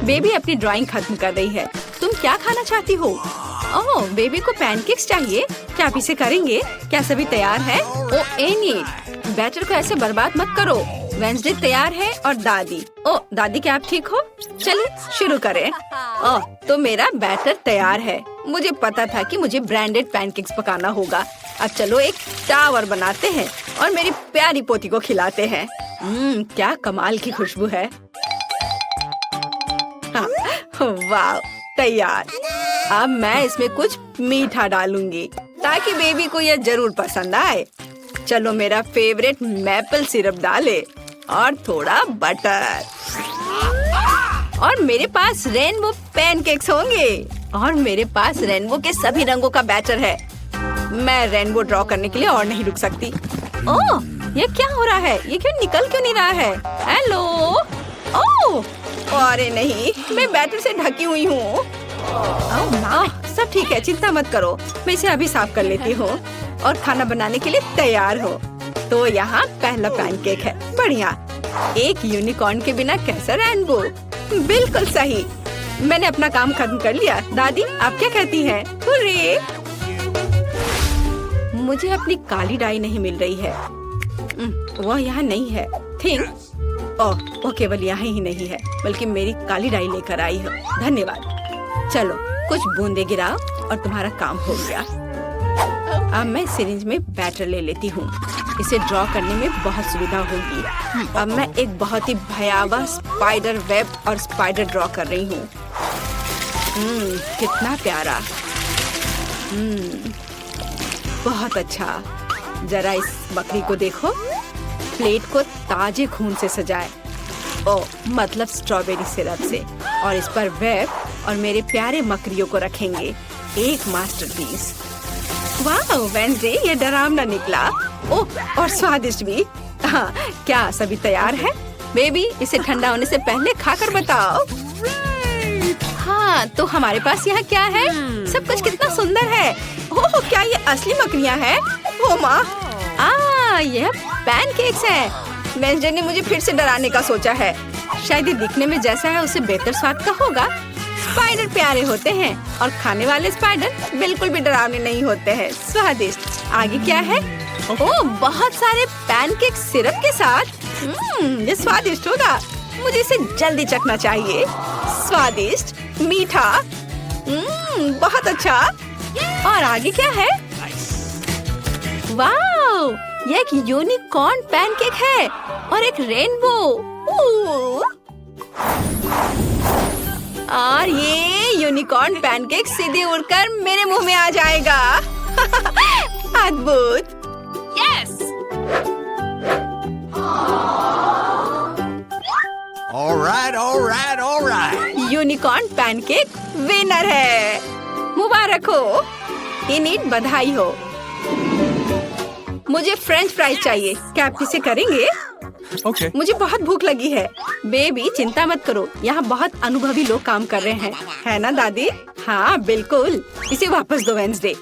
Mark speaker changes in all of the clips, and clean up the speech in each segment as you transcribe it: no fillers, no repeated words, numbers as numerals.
Speaker 1: Baby अपनी drawing खत्म कर रही है। तुम क्या खाना चाहती हो? ओह, बेबी को पैनकेक्स चाहिए। क्या आप इसे करेंगे? क्या सभी तैयार है? ओ एनी, बैटर को ऐसे बर्बाद मत करो। वेंसडे तैयार है और दादी। ओ दादी, क्या आप ठीक हो? चलिए शुरू करें। ओह, तो मेरा बैटर तैयार है। मुझे पता था कि मुझे ब्रांडेड पैनकेक्स पकाना होगा। अब चलो एक टावर बनाते हैं और मेरी प्यारी पोती को खिलाते हैं। क्या कमाल की खुशबू है। वाह, तैयार। अब मैं इसमें कुछ मीठा डालूंगी ताकि बेबी को यह जरूर पसंद आए। चलो मेरा फेवरेट मैपल सिरप डाले और थोड़ा बटर। और मेरे पास रेनबो पैनकेक्स होंगे और मेरे पास रेनबो के सभी रंगों का बैटर है। मैं रेनबो ड्रॉ करने के लिए और नहीं रुक सकती। ओह, ये क्या हो रहा है? ये निकल क्यों नहीं रहा है? हेलो। ओह, अरे नहीं, मैं बैटर से ढकी हुई हूँ। सब ठीक है, चिंता मत करो। मैं इसे अभी साफ कर लेती हूँ और खाना बनाने के लिए तैयार हो। तो यहाँ पहला पैनकेक है। बढ़िया। एक यूनिकॉर्न के बिना कैसा रेनबो? बिल्कुल सही। मैंने अपना काम खत्म कर लिया। दादी, आप क्या कहती हैं? हुर्रे! मुझे अपनी काली डाई नहीं मिल रही है। वह यहाँ नहीं है। वो केवल यहाँ ही नहीं है, बल्कि मेरी काली डाई लेकर आई है। धन्यवाद। चलो कुछ बूंदे गिराओ और तुम्हारा काम हो गया। अब मैं सिरिंज में बैटर ले लेती हूँ। इसे ड्रॉ करने में बहुत सुविधा होगी। अब मैं एक बहुत ही भयावह स्पाइडर वेब और स्पाइडर ड्रॉ कर रही हूँ। कितना प्यारा। बहुत अच्छा। जरा इस बकरी को देखो। प्लेट को ताजे खून से सजाए। मतलब स्ट्रॉबेरी सिरप से। और इस पर वेब और मेरे प्यारे मकड़ियों को रखेंगे। एक मास्टरपीस। वाह वेंसडे, ये डरावना निकला। ओह, और स्वादिष्ट भी। हाँ, क्या सभी तैयार है? बेबी, इसे ठंडा होने से पहले खाकर बताओ। हाँ, तो हमारे पास यहाँ क्या है? सब कुछ कितना सुंदर है। ओह, क्या ये असली मकड़ियाँ हैं? ओ माँ, यह पैनकेक्स है। वेंसडे ने मुझे फिर से डराने का सोचा है। शायद ये दिखने में जैसा है उससे बेहतर स्वाद का होगा। स्पाइडर प्यारे होते हैं और खाने वाले स्पाइडर बिल्कुल भी डरावने नहीं होते हैं। स्वादिष्ट। आगे क्या है? ओह, बहुत सारे पैनकेक सिरप के साथ। ये स्वादिष्ट होगा। मुझे इसे जल्दी चखना चाहिए। स्वादिष्ट, मीठा। बहुत अच्छा। और आगे क्या है? वाह, ये एक यूनिकॉर्न पैनकेक है और एक रेनबो। और ये यूनिकॉर्न पैनकेक सीधे उड़कर मेरे मुंह में आ जाएगा। अद्भुत। Yes. Alright. Unicorn pancake winner है। मुबारक हो। इनिट, बधाई हो। मुझे फ्रेंच फ्राइज चाहिए। क्या आप इसे करेंगे?
Speaker 2: Okay.
Speaker 1: मुझे बहुत भूख लगी है। बेबी, चिंता मत करो, यहाँ बहुत अनुभवी लोग काम कर रहे हैं। है ना दादी? हाँ बिल्कुल। इसे वापस दो वेंसडे।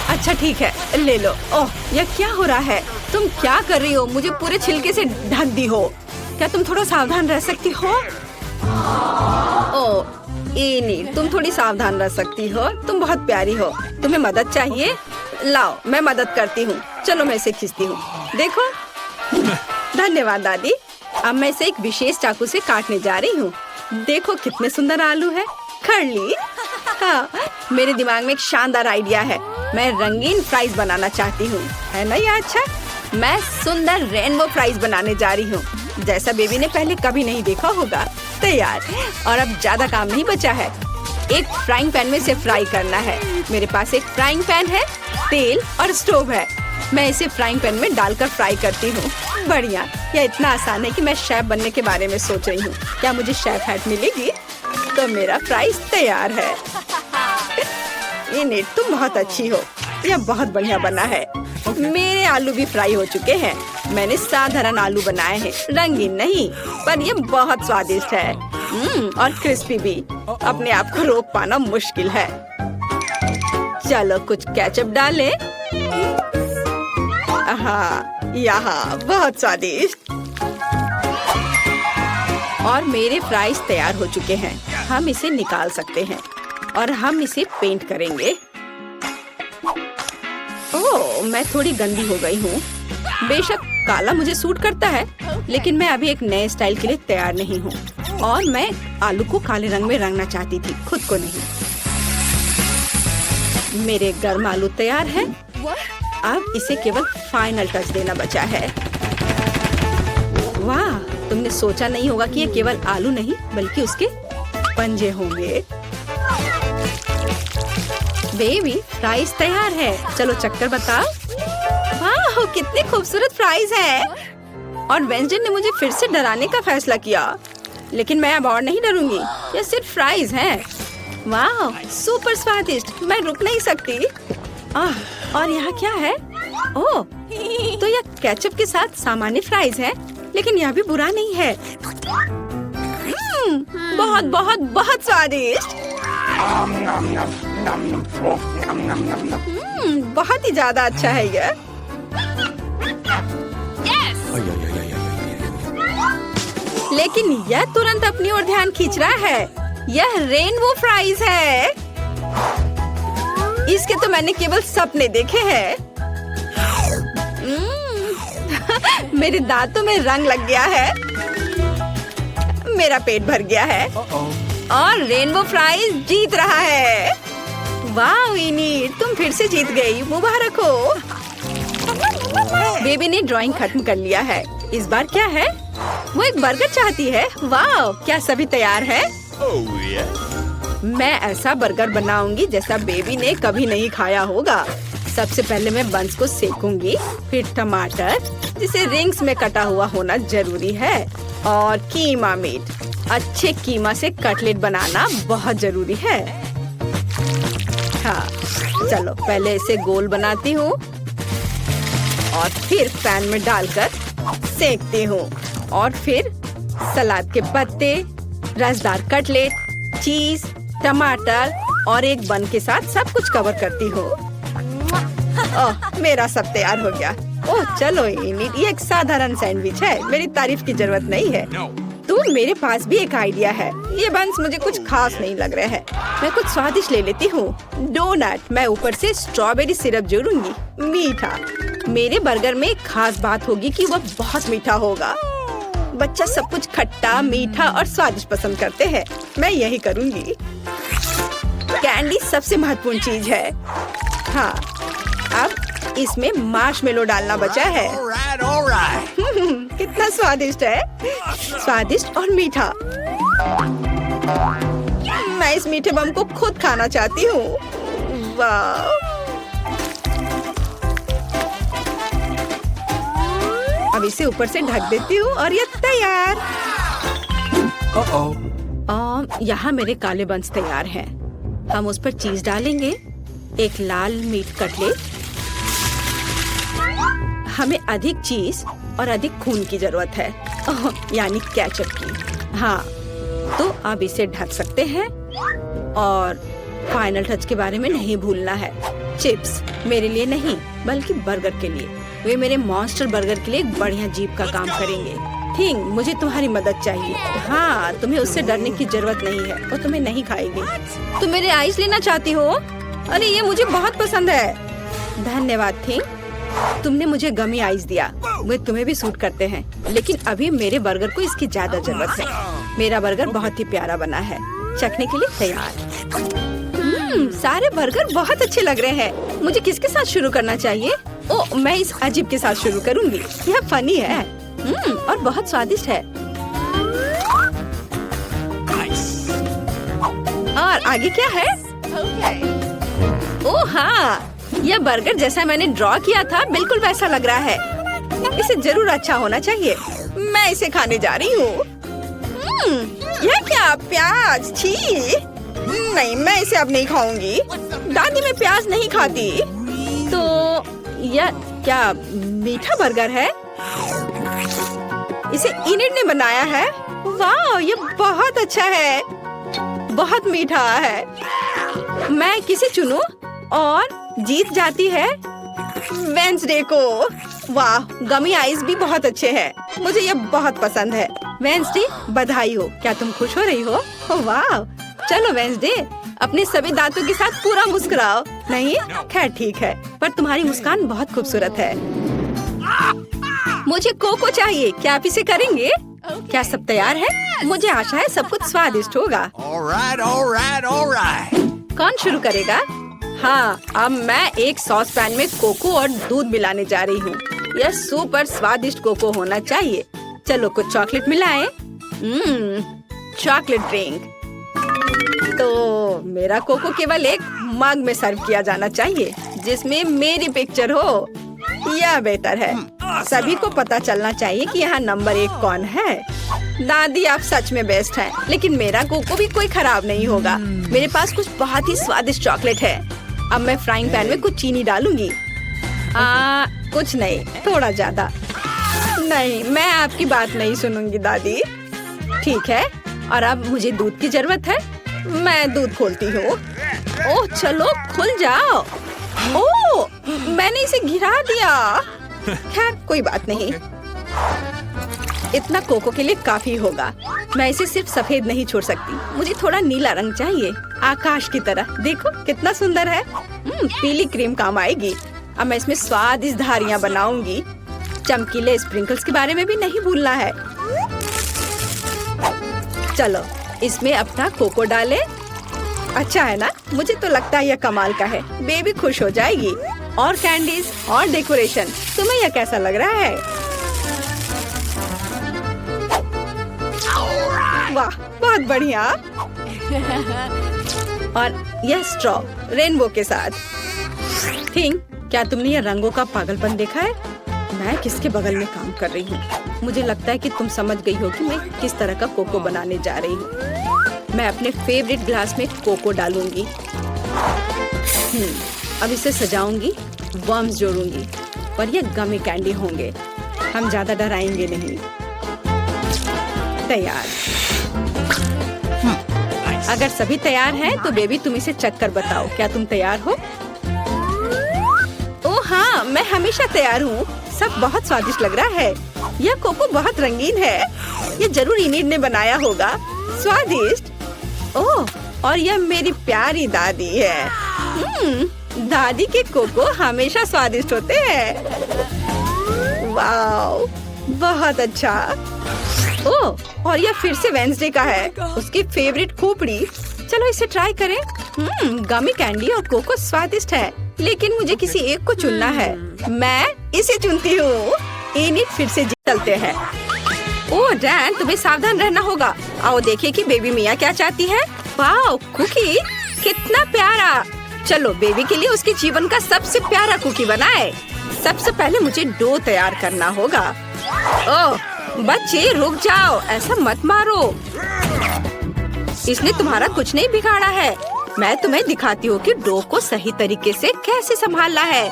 Speaker 1: अच्छा ठीक है, ले लो। ओह, यह क्या हो रहा है? तुम क्या कर रही हो? मुझे पूरे छिलके से ढक दी हो। क्या तुम थोड़ा सावधान रह सकती हो? ओह, नहीं, तुम थोड़ी सावधान रह सकती हो। तुम बहुत प्यारी हो। तुम्हें मदद चाहिए? लाओ, मैं मदद करती हूँ। चलो मैं इसे खींचती हूँ। देखो। धन्यवाद दादी। अब मैं इसे एक विशेष चाकू से काटने जा रही हूँ। देखो कितने सुंदर आलू है। खरली। हाँ, मेरे दिमाग में एक शानदार आइडिया है। मैं रंगीन फ्राइज बनाना चाहती हूँ। है ना ये अच्छा? मैं सुंदर रेनबो फ्राइज बनाने जा रही हूँ, जैसा बेबी ने पहले कभी नहीं देखा होगा। तैयार। और अब ज्यादा काम नहीं बचा है। एक फ्राइंग पैन में इसे फ्राई करना है। मेरे पास एक फ्राइंग पैन है, तेल और स्टोव है। मैं इसे फ्राइंग पैन में डालकर फ्राई करती हूँ। बढ़िया। यह इतना आसान है कि मैं शेफ बनने के बारे में सोच रही हूँ। क्या मुझे शेफ हैट मिलेगी? तो मेरा फ्राइज तैयार है। इनिट, तुम बहुत अच्छी हो। यह बहुत बढ़िया बना है। मेरे आलू भी फ्राई हो चुके हैं। मैंने साधारण आलू बनाए हैं, रंगीन नहीं, पर ये बहुत स्वादिष्ट है। और क्रिस्पी भी। अपने आप को रोक पाना मुश्किल है। चलो कुछ केचप डालें। हाँ, यहाँ बहुत स्वादिष्ट। और मेरे फ्राइज तैयार हो चुके हैं। हम इसे निकाल सकते हैं और हम इसे पेंट करेंगे। ओह, मैं थोड़ी गंदी हो गई हूँ। बेशक काला मुझे सूट करता है, लेकिन मैं अभी एक नए स्टाइल के लिए तैयार नहीं हूँ और मैं आलू को काले रंग में रंगना चाहती थी, खुद को नहीं। मेरे गर्म आलू तैयार है। अब इसे केवल फाइनल टच देना बचा है। वाह, तुमने सोचा नहीं होगा कि ये केवल आलू नहीं बल्कि उसके पंजे होंगे। बेबी, फ्राइज तैयार है। चलो चक्कर बताओ। वाह, कितने खूबसूरत फ्राइज हैं। और वेंसडे ने मुझे फिर से डराने का फैसला किया, लेकिन मैं अब और नहीं डरूंगी। ये सिर्फ फ्राइज हैं। वाह, सुपर स्वादिष्ट, मैं रुक नहीं सकती। और यहाँ क्या है? ओह, तो यह केचप के साथ सामान्य फ्राइज है, लेकिन यह भी बुरा नहीं है। बहुत बहुत बहुत स्वादिष्ट। बहुत ही ज्यादा अच्छा है यह। लेकिन यह तुरंत अपनी ओर ध्यान खींच रहा है। यह रेनबो फ्राइज है। इसके तो मैंने केवल सपने देखे हैं। मेरे दांतों में रंग लग गया है। मेरा पेट भर गया है और रेनबो फ्राइज जीत रहा है। वाह विनी, तुम फिर से जीत गई, मुबारक हो। बेबी ने ड्राइंग खत्म कर लिया है। इस बार क्या है? वो एक बर्गर चाहती है। वाह, क्या सभी तैयार है? मैं ऐसा बर्गर बनाऊंगी जैसा बेबी ने कभी नहीं खाया होगा। सबसे पहले मैं बंस को सेकूंगी, फिर टमाटर जिसे रिंग्स में कटा हुआ होना जरूरी है, और कीमा मीट। अच्छे कीमा से कटलेट बनाना बहुत जरूरी है। हाँ, चलो पहले इसे गोल बनाती हूँ और फिर पैन में डालकर सेकती हूँ, और फिर सलाद के पत्ते, रसदार कटलेट, चीज, टमाटर और एक बन के साथ सब कुछ कवर करती हूँ। ओह, मेरा सब तैयार हो गया। ओह चलो इनी, ये एक साधारण सैंडविच है, मेरी तारीफ की जरूरत नहीं है। तो मेरे पास भी एक आइडिया है। ये बंस मुझे कुछ खास नहीं लग रहा है। मैं कुछ स्वादिष्ट ले लेती हूँ। डोनट। मैं ऊपर से स्ट्रॉबेरी सिरप जोड़ूंगी। मीठा। मेरे बर्गर में एक खास बात होगी कि वह बहुत मीठा होगा। बच्चा सब कुछ खट्टा, मीठा और स्वादिष्ट पसंद करते हैं। मैं यही करूँगी। कैंडी सबसे महत्वपूर्ण चीज है। हाँ, अब इसमें मार्शमेलो डालना बचा है। कितना स्वादिष्ट है। स्वादिष्ट और मीठा। मैं इस मीठे बम को खुद खाना चाहती हूँ। वाह, अब इसे ऊपर से ढक देती हूँ और ये तैयार। यहाँ मेरे काले बंस तैयार हैं। हम उस पर चीज डालेंगे, एक लाल मीट कटलेट। हमें अधिक चीज और अधिक खून की जरूरत है, यानी केचप की। हाँ, तो अब इसे ढक सकते हैं और फाइनल टच के बारे में नहीं भूलना है। चिप्स मेरे लिए नहीं बल्कि बर्गर के लिए। वे मेरे मॉन्स्टर बर्गर के लिए एक बढ़िया जीप का काम करेंगे। थिंग, मुझे तुम्हारी मदद चाहिए। हाँ, तुम्हें उससे डरने की जरूरत नहीं है, वो तुम्हें नहीं खाएगी। तुम मेरे आइस लेना चाहती हो? अरे ये मुझे बहुत पसंद है। धन्यवाद थिंग, तुमने मुझे गमी आइस दिया। वे तुम्हें भी सूट करते हैं, लेकिन अभी मेरे बर्गर को इसकी ज्यादा जरूरत है। मेरा बर्गर बहुत ही प्यारा बना है, चखने के लिए तैयार। सारे बर्गर बहुत अच्छे लग रहे हैं। मुझे किसके साथ शुरू करना चाहिए? ओह, मैं इस अजीब के साथ शुरू करूंगी। यह फनी है और बहुत स्वादिष्ट है। और आगे क्या है? ओह हाँ, यह बर्गर जैसा मैंने ड्रॉ किया था बिल्कुल वैसा लग रहा है। इसे जरूर अच्छा होना चाहिए। मैं इसे खाने जा रही हूँ। यह क्या? प्याज? छी! नहीं, मैं इसे अब नहीं खाऊंगी। दादी मैं प्याज नहीं खाती। तो यह क्या मीठा बर्गर है? इसे इनिट ने बनाया है। वाह, ये बहुत अच्छा है, बहुत मीठा है। मैं किसे चुनूं? और जीत जाती है वेंसडे को। वाह, गमी आइस भी बहुत अच्छे हैं। मुझे ये बहुत पसंद है। वेंसडे, बधाई हो। क्या तुम खुश हो रही हो? ओह वाह, चलो वेंसडे, अपने सभी दांतों के साथ पूरा मुस्कुराओ। नहीं? खैर ठीक है, पर तुम्हारी मुस्कान बहुत खूबसूरत है। मुझे कोको चाहिए, क्या आप इसे करेंगे? क्या सब तैयार है? मुझे आशा है सब कुछ स्वादिष्ट होगा। कौन शुरू करेगा? हाँ, अब मैं एक सॉस पैन में कोको और दूध मिलाने जा रही हूँ। यह सुपर स्वादिष्ट कोको होना चाहिए। चलो कुछ चॉकलेट मिलाएं। Chocolate drink. तो मेरा कोको केवल एक मग में सर्व किया जाना चाहिए जिसमें मेरी पिक्चर हो। यह बेहतर है। सभी को पता चलना चाहिए कि यहाँ नंबर 1 कौन है। दादी आप सच में बेस्ट हैं, लेकिन मेरा कोको भी कोई खराब नहीं होगा। मेरे पास कुछ बहुत ही स्वादिष्ट चॉकलेट है। अब मैं फ्राइंग पैन में कुछ चीनी डालूंगी। कुछ नहीं, थोड़ा ज्यादा। नहीं, मैं आपकी बात नहीं सुनूंगी दादी। ठीक है, और अब मुझे दूध की जरूरत है। मैं दूध खोलती हूँ। ओह चलो खुल जाओ। ओह, मैंने इसे गिरा दिया। खैर कोई बात नहीं, इतना कोको के लिए काफी होगा। मैं इसे सिर्फ सफेद नहीं छोड़ सकती, मुझे थोड़ा नीला रंग चाहिए, आकाश की तरह। देखो कितना सुंदर है। पीली क्रीम काम आएगी। अब मैं इसमें स्वादिष्ट धारियाँ बनाऊंगी। चमकीले स्प्रिंकल्स के बारे में भी नहीं भूलना है। चलो इसमें अपना कोको डालें। अच्छा है ना? मुझे तो लगता है यह कमाल का है। बेबी खुश हो जाएगी। और कैंडीज और डेकोरेशन। तुम्हें यह कैसा लग रहा है? वाह, बहुत बढ़िया। और यह स्ट्रॉ रेनबो के साथ। थिंक, क्या तुमने यह रंगों का पागलपन देखा है? मैं किसके बगल में काम कर रही हूँ? मुझे लगता है कि तुम समझ गई हो कि मैं किस तरह का कोको बनाने जा रही हूँ। मैं अपने फेवरेट ग्लास में कोको डालूंगी। अब इसे सजाऊंगी, वर्म्स जोड़ूंगी, और ये गमी कैंडी होंगे। हम ज्यादा डराएंगे नहीं। तैयार। अगर सभी तैयार हैं, तो बेबी तुम इसे चख कर बताओ। क्या तुम तैयार हो? ओह हाँ, मैं हमेशा तैयार हूँ। सब बहुत स्वादिष्ट लग रहा है। यह कोको बहुत रंगीन है। ये जरूर इन्हीं ने बनाया होगा। स्वादिष्ट। ओह, और यह मेरी प्यारी दादी है। दादी के कोको हमेशा स्वादिष्ट होते हैं। वाओ, बहुत अच्छा। ओह, और यह फिर से वेंसडे का है, उसकी फेवरेट खोपड़ी। चलो इसे ट्राई करें। गमी कैंडी और कोको स्वादिष्ट है, लेकिन मुझे किसी एक को चुनना है। मैं इसे चुनती हूँ। इन्हीं फिर से चलते हैं। ओह डैन, तुम्हें सावधान रहना होगा। आओ देखें कि बेबी मिया क्या चाहती है। वाओ, कुकी, कितना प्यारा। चलो बेबी के लिए उसके जीवन का सबसे प्यारा कुकी बनाए। सबसे पहले मुझे डो तैयार करना होगा। ओह बच्चे रुक जाओ, ऐसा मत मारो। इसने तुम्हारा कुछ नहीं बिगाड़ा है। मैं तुम्हें दिखाती हूँ कि डो को सही तरीके से कैसे संभालना है।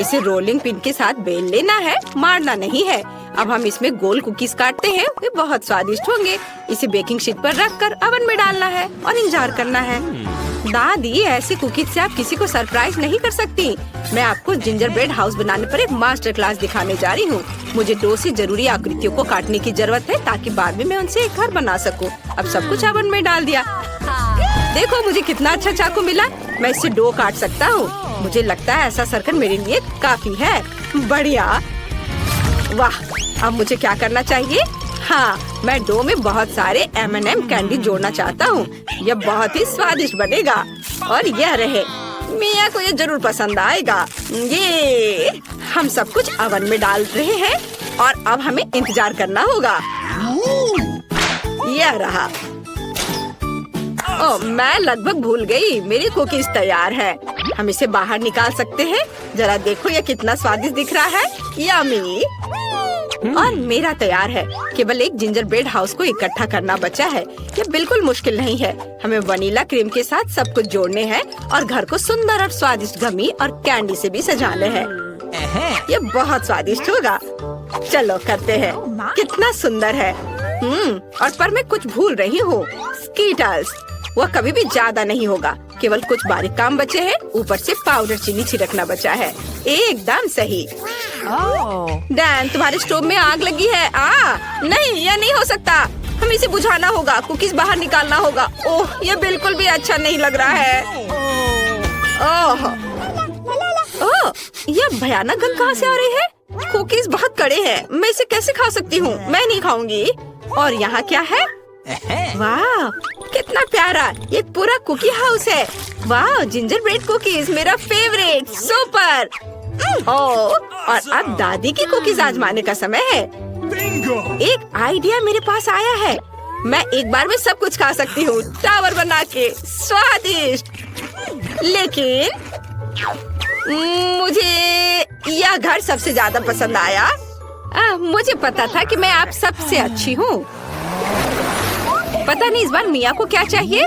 Speaker 1: इसे रोलिंग पिन के साथ बेल लेना है, मारना नहीं है। अब हम इसमें गोल कुकीज काटते हैं, वे बहुत स्वादिष्ट होंगे। इसे बेकिंग शीट पर रखकर ओवन में डालना है और इंतजार करना है। दादी, ऐसे कुकीज से आप किसी को सरप्राइज नहीं कर सकती। मैं आपको जिंजर ब्रेड हाउस बनाने पर एक मास्टर क्लास दिखाने जा रही हूँ। मुझे डो से जरूरी आकृतियों को काटने की जरूरत है, ताकि बाद में मैं उनसे एक घर बना सकूँ। अब सब कुछ ओवन में डाल दिया। देखो मुझे कितना अच्छा चाकू मिला। मैं इससे डो काट सकता हूँ। मुझे लगता है ऐसा सर्कल मेरे लिए काफी है। बढ़िया। वाह, अब मुझे क्या करना चाहिए? हाँ, मैं डो में बहुत सारे M&M कैंडी जोड़ना चाहता हूँ। यह बहुत ही स्वादिष्ट बनेगा। और यह रहे, मिया को यह जरूर पसंद आएगा। ये हम सब कुछ ओवन में डाल रहे हैं और अब हमें इंतजार करना होगा। यह रहा। ओह, मैं लगभग भूल गई, मेरी कुकीज तैयार है। हम इसे बाहर निकाल सकते हैं। जरा देखो यह कितना स्वादिष्ट दिख रहा है। यम्मी। और मेरा तैयार है। केवल एक जिंजर ब्रेड हाउस को इकट्ठा करना बचा है। यह बिल्कुल मुश्किल नहीं है। हमें वनीला क्रीम के साथ सब कुछ जोड़ने हैं और घर को सुंदर और स्वादिष्ट गमी और कैंडी से भी सजाने हैं। यह बहुत स्वादिष्ट होगा। चलो करते हैं। कितना सुंदर है। और पर मैं कुछ भूल रही हूँ। स्कीटल्स, वह कभी भी ज्यादा नहीं होगा। केवल कुछ बारीक काम बचे हैं। ऊपर से पाउडर चीनी छिड़कना बचा है। एकदम सही। डैन, तुम्हारे स्टोव में आग लगी है। नहीं, यह नहीं हो सकता। हमें इसे बुझाना होगा, कुकीज बाहर निकालना होगा। ओह, यह बिल्कुल भी अच्छा नहीं लग रहा है। ओह, यह भयानक गंध कहाँ से आ रही है? कुकीज बहुत कड़े हैं। मैं इसे कैसे खा सकती हूँ? मैं नहीं खाऊंगी। और यहाँ क्या है? वाह, कितना प्यारा! ये पूरा कुकी हाउस है। वाह, जिंजर ब्रेड कुकीज, मेरा फेवरेट। सुपर! और अब दादी की कुकीज आजमाने का समय है। एक आइडिया मेरे पास आया है। मैं एक बार में सब कुछ खा सकती हूँ, टावर बना के। स्वादिष्ट! लेकिन मुझे यह घर सबसे ज्यादा पसंद आया। मुझे पता था कि मैं आप सबसे अच्छी हूँ। पता नहीं इस बार मिया को क्या चाहिए।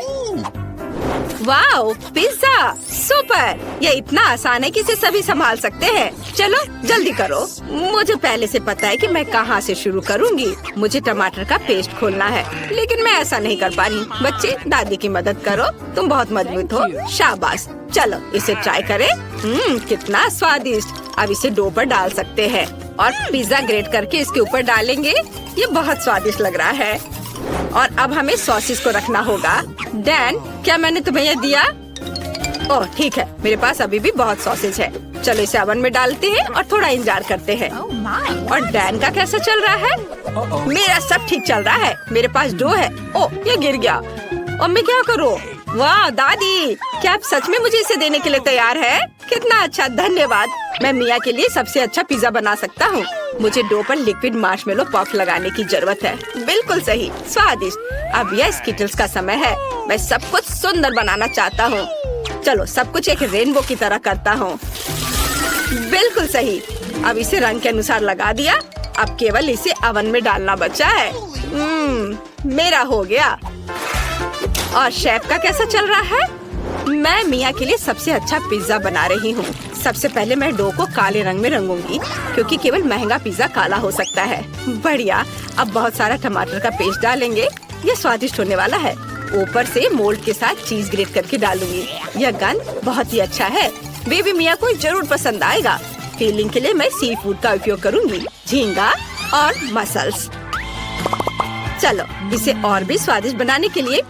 Speaker 1: Wow, pizza! सुपर! यह इतना आसान है कि इसे सभी संभाल सकते हैं। चलो जल्दी करो। मुझे पहले से पता है कि मैं कहाँ से शुरू करूँगी। मुझे टमाटर का पेस्ट खोलना है, लेकिन मैं ऐसा नहीं कर पा रही। बच्चे, दादी की मदद करो। तुम बहुत मजबूत हो। शाबाश! चलो इसे ट्राई करें। कितना स्वादिष्ट! अब इसे डो पर डाल सकते हैं और पिज्जा ग्रेट करके इसके ऊपर डालेंगे। ये बहुत स्वादिष्ट लग रहा है। और अब हमें सॉसेस को रखना होगा। डैन, क्या मैंने तुम्हें यह दिया? ओह ठीक है, मेरे पास अभी भी बहुत सॉसेज है। चलो इसे ओवन में डालते हैं और थोड़ा इंतजार करते हैं। और डैन का कैसा चल रहा है? मेरा सब ठीक चल रहा है। मेरे पास डो है। ओह, ये गिर गया। और मैं क्या करूँ? वाह दादी, क्या आप सच में मुझे इसे देने के लिए तैयार है? कितना अच्छा, धन्यवाद। मैं मिया के लिए सबसे अच्छा पिज्जा बना सकता हूँ। मुझे डो पर लिक्विड मार्शमेलो पफ लगाने की जरूरत है। बिल्कुल सही, स्वादिष्ट। अब यह स्किटल्स का समय है। मैं सब कुछ सुंदर बनाना चाहता हूँ। चलो सब कुछ एक रेनबो की तरह करता हूँ। बिल्कुल सही। अब इसे रंग के अनुसार लगा दिया। अब केवल इसे ओवन में डालना बचा है। मेरा हो गया। और शेफ का कैसा चल रहा है? मैं मिया के लिए सबसे अच्छा पिज्जा बना रही हूँ। सबसे पहले मैं डो को काले रंग में रंगूंगी, क्योंकि केवल महंगा पिज्जा काला हो सकता है। बढ़िया। अब बहुत सारा टमाटर का पेस्ट डालेंगे। यह स्वादिष्ट होने वाला है। ऊपर से मोल्ड के साथ चीज ग्रेट करके डालूंगी। यह गंध बहुत ही अच्छा है। बेबी मिया को जरूर पसंद आएगा। फीलिंग के लिए मैं सी फूड का उपयोग करूंगी, झींगा और मसल्स। चलो इसे और भी स्वादिष्ट बनाने के लिए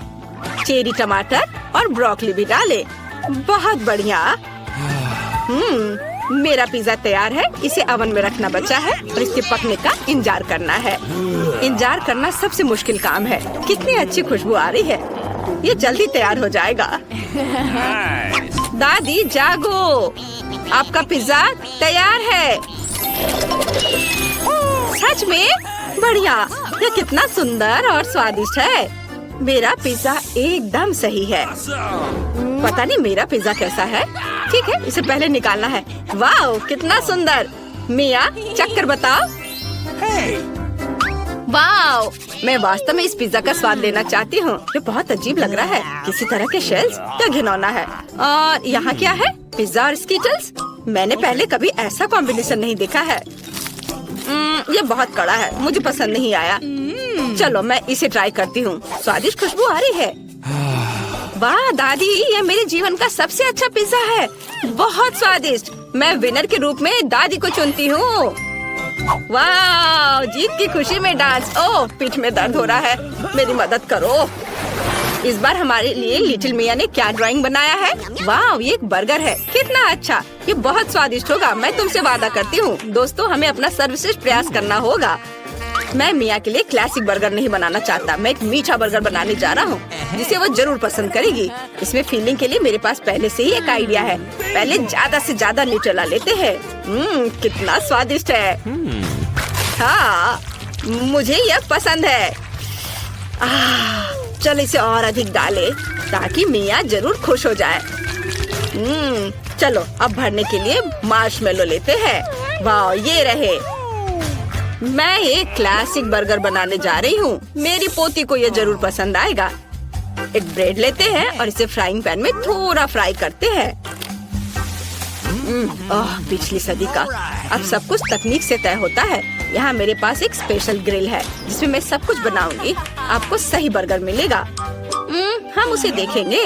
Speaker 1: चेरी टमाटर और ब्रोकली भी डालें। बहुत बढ़िया। मेरा पिज्जा तैयार है। इसे ओवन में रखना बचा है और इसके पकने का इंतजार करना है। इंतजार करना सबसे मुश्किल काम है। कितनी अच्छी खुशबू आ रही है। ये जल्दी तैयार हो जाएगा। दादी जागो, आपका पिज्जा तैयार है। सच में? बढ़िया। यह कितना सुंदर और स्वादिष्ट है। मेरा पिज्जा एकदम सही है। पता नहीं मेरा पिज्जा कैसा है। ठीक है, इसे पहले निकालना है। वाह, कितना सुंदर। मिया, चक्कर बताओ। वाह, मैं वास्तव में इस पिज्जा का स्वाद लेना चाहती हूँ। ये बहुत अजीब लग रहा है। किसी तरह के शेल्स, क्या घिनौना है। और यहाँ क्या है? पिज्जा और स्किटल्स। मैंने पहले कभी ऐसा कॉम्बिनेशन नहीं देखा है। ये बहुत कड़ा है, मुझे पसंद नहीं आया। चलो मैं इसे ट्राई करती हूँ। स्वादिष्ट खुशबू आ रही है। वाह दादी, ये मेरे जीवन का सबसे अच्छा पिज्जा है। बहुत स्वादिष्ट। मैं विनर के रूप में दादी को चुनती हूँ। वाह, जीत की खुशी में डांस। ओह, पीठ में दर्द हो रहा है। मेरी मदद करो। इस बार हमारे लिए लिटिल मिया ने क्या ड्राइंग बनाया है? वाह, ये एक बर्गर है। कितना अच्छा। ये बहुत स्वादिष्ट होगा, मैं तुमसे वादा करती हूँ। दोस्तों, हमें अपना सर्वश्रेष्ठ प्रयास करना होगा। मैं मिया के लिए क्लासिक बर्गर नहीं बनाना चाहता। मैं एक मीठा बर्गर बनाने जा रहा हूँ, जिसे वो जरूर पसंद करेगी। इसमें फीलिंग के लिए मेरे पास पहले से ही एक आइडिया है। पहले ज्यादा से ज्यादा न्यूट्रेला लेते हैं। कितना स्वादिष्ट है। हाँ, मुझे यह पसंद है। चलो इसे और अधिक डालें, ताकि मिया जरूर खुश हो जाए। चलो अब भरने के लिए मार्शमेलो लेते हैं। वाह, ये रहे। मैं एक क्लासिक बर्गर बनाने जा रही हूँ। मेरी पोती को ये जरूर पसंद आएगा। एक ब्रेड लेते हैं और इसे फ्राइंग पैन में थोड़ा फ्राई करते हैं। पिछली सदी का। अब सब कुछ तकनीक से तय होता है। यहाँ मेरे पास एक स्पेशल ग्रिल है, जिसमें मैं सब कुछ बनाऊंगी। आपको सही बर्गर मिलेगा। हम उसे देखेंगे।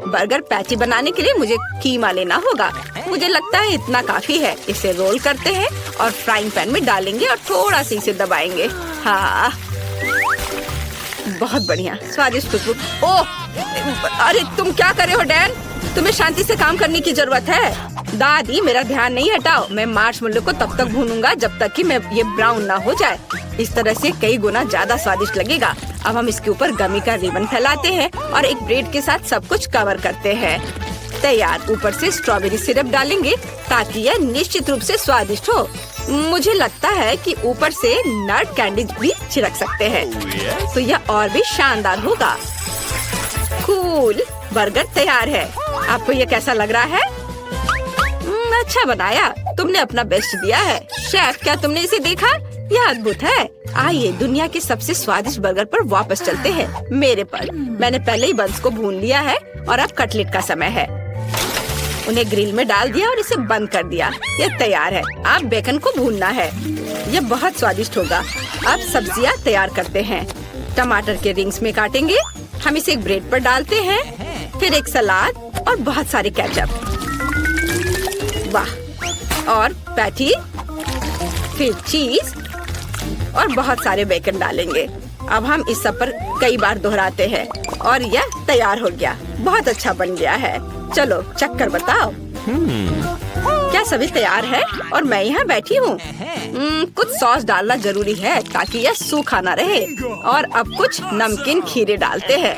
Speaker 1: बर्गर पैटी बनाने के लिए मुझे कीमा लेना होगा। मुझे लगता है इतना काफी है। इसे रोल करते हैं और फ्राइंग पैन में डालेंगे और थोड़ा सा इसे दबाएंगे। हाँ, बहुत बढ़िया, स्वादिष्ट खुशबू। ओह, अरे तुम क्या कर रहे हो डैन? तुम्हें शांति से काम करने की जरूरत है। दादी, मेरा ध्यान नहीं हटाओ। मैं मार्शमेलो को तब तक भूनूंगा जब तक कि ये ब्राउन ना हो जाए। इस तरह से कई गुना ज्यादा स्वादिष्ट लगेगा। अब हम इसके ऊपर गमी का रिबन फैलाते हैं और एक ब्रेड के साथ सब कुछ कवर करते हैं। तैयार। ऊपर से स्ट्रॉबेरी सिरप डालेंगे ताकि यह निश्चित रूप से स्वादिष्ट हो। मुझे लगता है कि ऊपर से नट कैंडीज भी छिड़क सकते हैं तो यह और भी शानदार होगा। कूल, बर्गर तैयार है। आपको यह कैसा लग रहा है? अच्छा बनाया, तुमने अपना बेस्ट दिया है। शेफ, क्या तुमने इसे देखा? यह अद्भुत है। आइए दुनिया के सबसे स्वादिष्ट बर्गर पर वापस चलते हैं। मेरे पर मैंने पहले ही बंस को भून लिया है और अब कटलेट का समय है। उन्हें ग्रिल में डाल दिया और इसे बंद कर दिया। यह तैयार है। अब बेकन को भूनना है। यह बहुत स्वादिष्ट होगा। अब सब्जियां तैयार करते हैं। टमाटर के रिंग्स में काटेंगे। हम इसे एक ब्रेड पर डालते हैं, फिर एक सलाद और बहुत सारे केचप। वाह, और पैटी, फिर चीज और बहुत सारे बेकन डालेंगे। अब हम इस सब पर कई बार दोहराते हैं और यह तैयार हो गया। बहुत अच्छा बन गया है। चलो चख कर बताओ। क्या सभी तैयार है? और मैं यहाँ बैठी हूँ। कुछ सॉस डालना जरूरी है ताकि यह सूखा ना रहे। और अब कुछ नमकीन खीरे डालते हैं।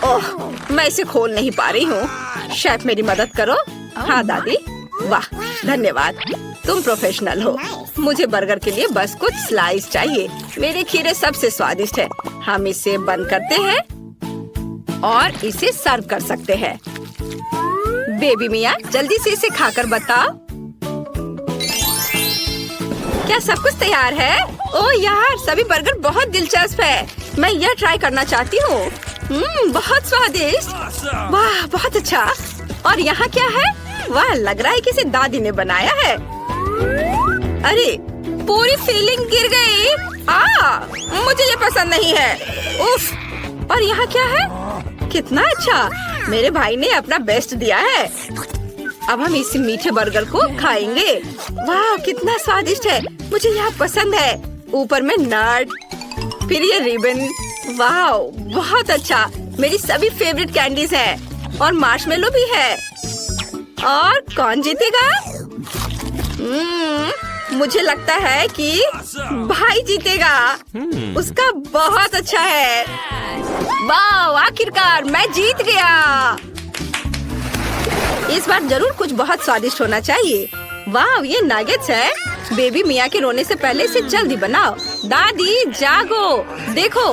Speaker 1: ओह, मैं इसे खोल नहीं पा रही हूँ। शेफ, मेरी मदद करो। हाँ दादी। वाह, धन्यवाद, तुम प्रोफेशनल हो। मुझे बर्गर के लिए बस कुछ स्लाइस चाहिए। मेरे खीरे सबसे स्वादिष्ट है। हम इसे बंद करते हैं और इसे सर्व कर सकते हैं। बेबी मिया, जल्दी से इसे खाकर बताओ। क्या सब कुछ तैयार है? ओह यार, सभी बर्गर बहुत दिलचस्प है। मैं यह ट्राई करना चाहती हूँ। बहुत स्वादिष्ट। वाह, बहुत अच्छा। और यहाँ क्या है? वाह, लग रहा है कि इसे दादी ने बनाया है। अरे, पूरी फीलिंग गिर गई। मुझे ये पसंद नहीं है। उफ। और यहाँ क्या है? कितना अच्छा, मेरे भाई ने अपना बेस्ट दिया है। अब हम इस मीठे बर्गर को खाएंगे। वाह, कितना स्वादिष्ट है। मुझे यह पसंद है। ऊपर में नट, फिर ये रिबन। वाह, बहुत अच्छा। मेरी सभी फेवरेट कैंडीज है और मार्शमेलो भी है। और कौन जीतेगा? मुझे लगता है कि भाई जीतेगा। उसका बहुत अच्छा है। वाह, आखिरकार मैं जीत गया। इस बार जरूर कुछ बहुत स्वादिष्ट होना चाहिए। वाह, ये नगेट्स है। बेबी मिया के रोने से पहले इसे जल्दी बनाओ। दादी जागो, देखो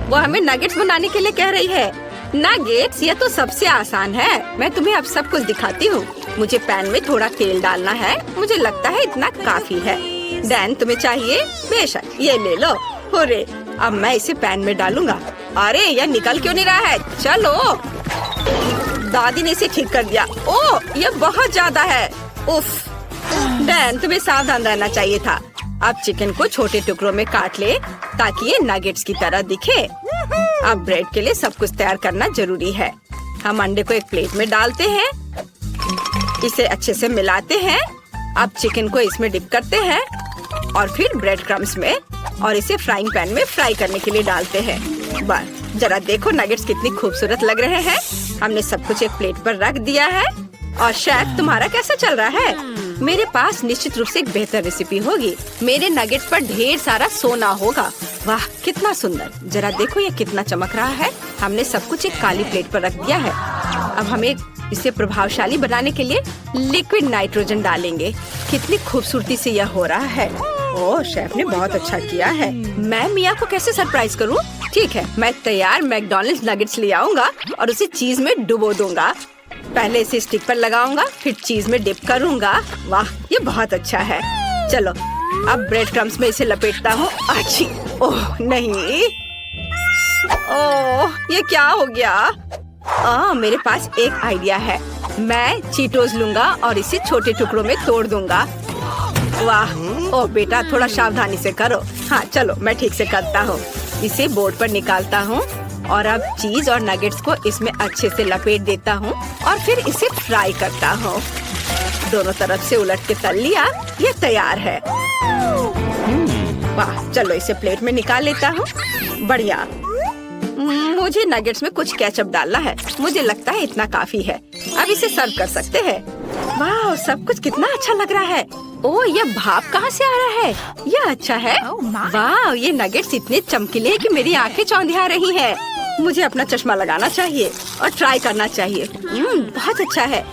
Speaker 1: वो हमें नगेट्स बनाने के लिए कह रही है। नगेट्स, ये तो सबसे आसान है। मैं तुम्हें अब सब कुछ दिखाती हूँ। मुझे पैन में थोड़ा तेल डालना है। मुझे लगता है इतना काफी है। डैन, तुम्हें चाहिए? बेशक, ये ले लो। हुर्रे, अब मैं इसे पैन में डालूंगा। अरे, यह निकल क्यों नहीं रहा है? चलो, दादी ने इसे ठीक कर दिया। ओह, यह बहुत ज्यादा है। उफ। डैन, तुम्हें सावधान रहना चाहिए था। अब चिकन को छोटे टुकड़ों में काट ले ताकि ये नगेट्स की तरह दिखे। अब ब्रेड के लिए सब कुछ तैयार करना जरूरी है। हम अंडे को एक प्लेट में डालते हैं, इसे अच्छे से मिलाते हैं। अब चिकन को इसमें डिप करते हैं और फिर ब्रेड क्रम्स में और इसे फ्राइंग पैन में फ्राई करने के लिए डालते हैं। बस जरा देखो नगेट्स कितनी खूबसूरत लग रहे हैं। हमने सब कुछ एक प्लेट पर रख दिया है। और शेफ, तुम्हारा कैसा चल रहा है? मेरे पास निश्चित रूप से एक बेहतर रेसिपी होगी। मेरे नगेट्स पर ढेर सारा सोना होगा। वाह, कितना सुंदर। जरा देखो ये कितना चमक रहा है। हमने सब कुछ एक काली प्लेट पर रख दिया है। अब हमें इसे प्रभावशाली बनाने के लिए लिक्विड नाइट्रोजन डालेंगे। कितनी खूबसूरती से यह हो रहा है। ओह, शेफ ने बहुत अच्छा किया है। मैं मिया को कैसे सरप्राइज करूं? ठीक है, मैं तैयार मैकडॉनल्ड्स नगेट्स ले आऊंगा और उसे चीज में डुबो दूंगा। पहले इसे स्टिक पर लगाऊंगा, फिर चीज में डिप करूंगा। वाह, ये बहुत अच्छा है। चलो, अब ब्रेड क्रम्स में इसे लपेटता हूँ। अच्छी। ओह नहीं, ओह ये क्या हो गया? मेरे पास एक आइडिया है। मैं चीटोस लूंगा और इसे छोटे टुकड़ों में तोड़ दूंगा। वाह, ओह बेटा, थोड़ा सावधानी से करो। हाँ चलो, मैं ठीक से करता हूँ। इसे बोर्ड पर निकालता हूँ और अब चीज और नगेट्स को इसमें अच्छे से लपेट देता हूँ और फिर इसे फ्राई करता हूँ। दोनों तरफ से उलट के तल लिया। ये तैयार है। वाह, चलो इसे प्लेट में निकाल लेता हूँ। बढ़िया। मुझे नगेट्स में कुछ केचप डालना है। मुझे लगता है इतना काफी है। अब इसे सर्व कर सकते हैं। वाह, सब कुछ कितना अच्छा लग रहा है। ओह, ये भाप कहाँ से आ रहा है? ये अच्छा है। वाह, ये नगेट्स इतने चमकीले हैं कि मेरी आंखें चौंधिया रही हैं। मुझे अपना चश्मा लगाना चाहिए और ट्राई करना चाहिए। बहुत अच्छा है।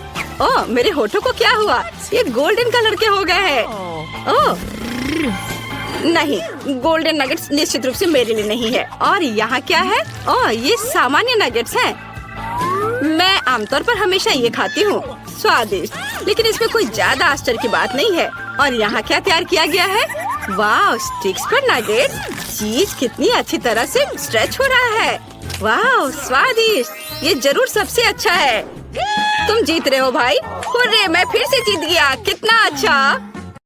Speaker 1: ओह, मेरे होठों को क्या हुआ? ये गोल्डन कलर के हो गए हैं। ओह नहीं, गोल्डन नगेट्स निश्चित रूप से मेरे लिए नहीं है। और यहाँ क्या है? ओह, ये सामान्य नगेट्स हैं। मैं आमतौर पर हमेशा ये खाती हूँ। स्वादिष्ट, लेकिन इसमें कोई ज्यादा आश्चर्य की बात नहीं है। और यहाँ क्या तैयार किया गया है? वाह, स्टिक्स पर नगेट्स। चीज कितनी अच्छी तरह से स्ट्रेच हो रहा है। वाह, स्वादिष्ट। ये जरूर सबसे अच्छा है। तुम जीत रहे हो भाई। हुर्रे, मैं फिर से जीत गया। कितना अच्छा।